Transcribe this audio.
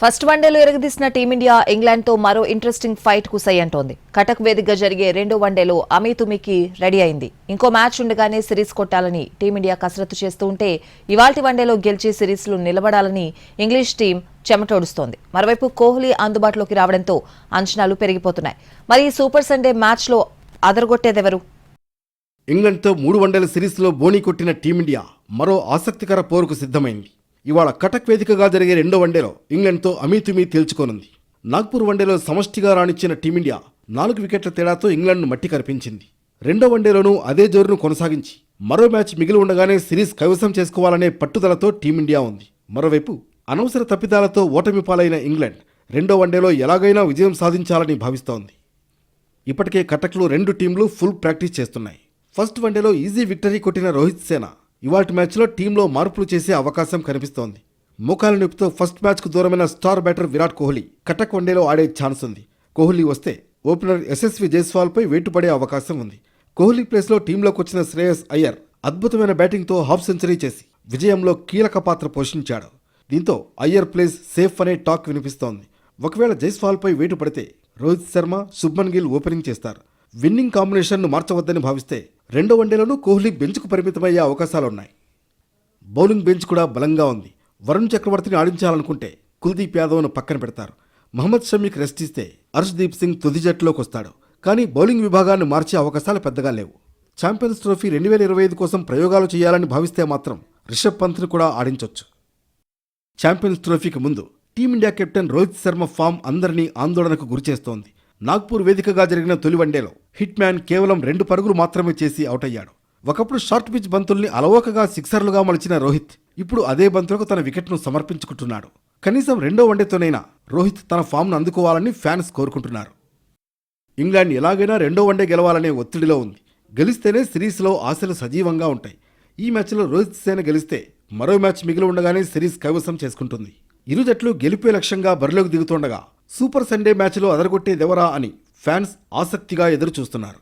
First వన్డేలో ఎరగదీసిన team India ఇంగ్లాండ్తో మరో interesting fight కు సై అంటోంది. కటక్ వేదికగా జరిగే రెండో వన్డేలో అమీతుమీకి రెడీ అయింది. ఇంకో మ్యాచ్ ఉండగానే సిరీస్ కొట్టాలని టీమిండియా కసరత్తు చేస్తూ ఉంటే ఇవాల్టి వన్డేలో గెలిచి సిరీస్లో నిలబడాలని ఇంగ్లీష్ టీం చెమటోడుస్తోంది. మరోవైపు కోహ్లీ అందుబాటులోకి రావడంతో అంచనాలు పెరిగిపోతున్నాయి. మరి ఈ సూపర్ సండే మ్యాచ్లో అదరగొట్టేదెవరు? ఇంగ్లాండ్తో 3 వన్డేల సిరీస్లో బోణీ కొట్టిన టీమిండియా మరో ఆసక్తికర పోరుకు సిద్ధమైంది. ఇవాళ కటక్ వేదికగా జరిగే రెండో వన్డేలో ఇంగ్లాండ్తో అమీతుమీ తేల్చుకోనుంది. నాగ్పూర్ వన్డేలో సమష్టిగా రాణించిన టీమిండియా 4 వికెట్ల తేడాతో ఇంగ్లాండ్ను మట్టి కరిపించింది. రెండో వన్డేలోనూ అదే జోరును కొనసాగించి మరో మ్యాచ్ మిగిలి ఉండగానే సిరీస్ కైవసం చేసుకోవాలనే పట్టుదలతో టీమిండియా ఉంది. మరోవైపు అనవసర తప్పిదాలతో ఓటమి పాలైన ఇంగ్లాండ్ రెండో వన్డేలో ఎలాగైనా విజయం సాధించాలని భావిస్తోంది. ఇప్పటికే కటక్లో 2 టీంలు ఫుల్ ప్రాక్టీస్ చేస్తున్నాయి. ఫస్ట్ వన్డేలో ఈజీ విక్టరీ కొట్టిన రోహిత్ సేన ఇవాల్టి మ్యాచ్లో టీంలో మార్పులు చేసే అవకాశం కనిపిస్తోంది. మోకాల నొప్పితో ఫస్ట్ మ్యాచ్కు దూరమైన స్టార్ బ్యాటర్ విరాట్ కోహ్లీ కటక్ వన్డేలో ఆడే ఛాన్స్ ఉంది. కోహ్లీ వస్తే ఓపెనర్ యశస్వి జైస్వాల్పై వేటుపడే అవకాశం ఉంది. కోహ్లీ ప్లేస్లో టీంలోకి వచ్చిన శ్రేయస్ అయ్యర్ అద్భుతమైన బ్యాటింగ్తో హాఫ్ సెంచరీ చేసి విజయంలో కీలక పాత్ర పోషించాడు. దీంతో అయ్యర్ ప్లేస్ సేఫ్ అనే టాక్ వినిపిస్తోంది. ఒకవేళ జైస్వాల్పై వేటు పడితే రోహిత్ శర్మ, శుభ్మన్ గిల్ ఓపెనింగ్ చేస్తారు. విన్నింగ్ కాంబినేషన్ను మార్చవద్దని భావిస్తే రెండో వన్డేలోనూ కోహ్లీ బెంచ్కు పరిమితమయ్యే అవకాశాలున్నాయి. బౌలింగ్ బెంచ్ కూడా బలంగా ఉంది. వరుణ్ చక్రవర్తిని ఆడించాలనుకుంటే కుల్దీప్ యాదవ్ను పక్కన పెడతారు. మహమ్మద్ షమీకి రెస్ట్ ఇస్తే హర్ష్దీప్ సింగ్ తుది జట్టులోకి వస్తాడు. కానీ బౌలింగ్ విభాగాన్ని మార్చే అవకాశాలు పెద్దగా లేవు. ఛాంపియన్స్ ట్రోఫీ 2025 కోసం ప్రయోగాలు చేయాలని భావిస్తే మాత్రం రిషబ్ పంత్ని కూడా ఆడించొచ్చు. ఛాంపియన్స్ ట్రోఫీకి ముందు team India captain Rohit Sharma form అందరినీ ఆందోళనకు గురిచేస్తోంది. నాగ్పూర్ వేదికగా జరిగిన తొలి వన్డేలో హిట్ మ్యాన్ కేవలం 2 పరుగులు మాత్రమే చేసి అవుట్ అయ్యాడు. ఒకప్పుడు షార్ట్ పిచ్ బంతుల్ని అలవోకగా సిక్సర్లుగా మలిచిన రోహిత్ ఇప్పుడు అదే బంతులకు తన వికెట్ను సమర్పించుకుంటున్నాడు. కనీసం రెండో వన్డేతోనైనా రోహిత్ తన ఫామ్ను అందుకోవాలని ఫ్యాన్స్ కోరుకుంటున్నారు. ఇంగ్లాండ్ ఎలాగైనా రెండో వన్డే గెలవాలనే ఒత్తిడిలో ఉంది. గెలిస్తేనే సిరీస్లో ఆశలు సజీవంగా ఉంటాయి. ఈ మ్యాచ్లో రోహిత్ సేన గెలిస్తే మరో మ్యాచ్ మిగిలి ఉండగానే సిరీస్ కైవసం చేసుకుంటుంది. ఇరు జట్లు గెలిపే లక్ష్యంగా బరిలోకి దిగుతుండగా సూపర్ సండే మ్యాచ్లో అదరగొట్టేదెవరా అని ఫ్యాన్స్ ఆసక్తిగా ఎదురు చూస్తున్నారు.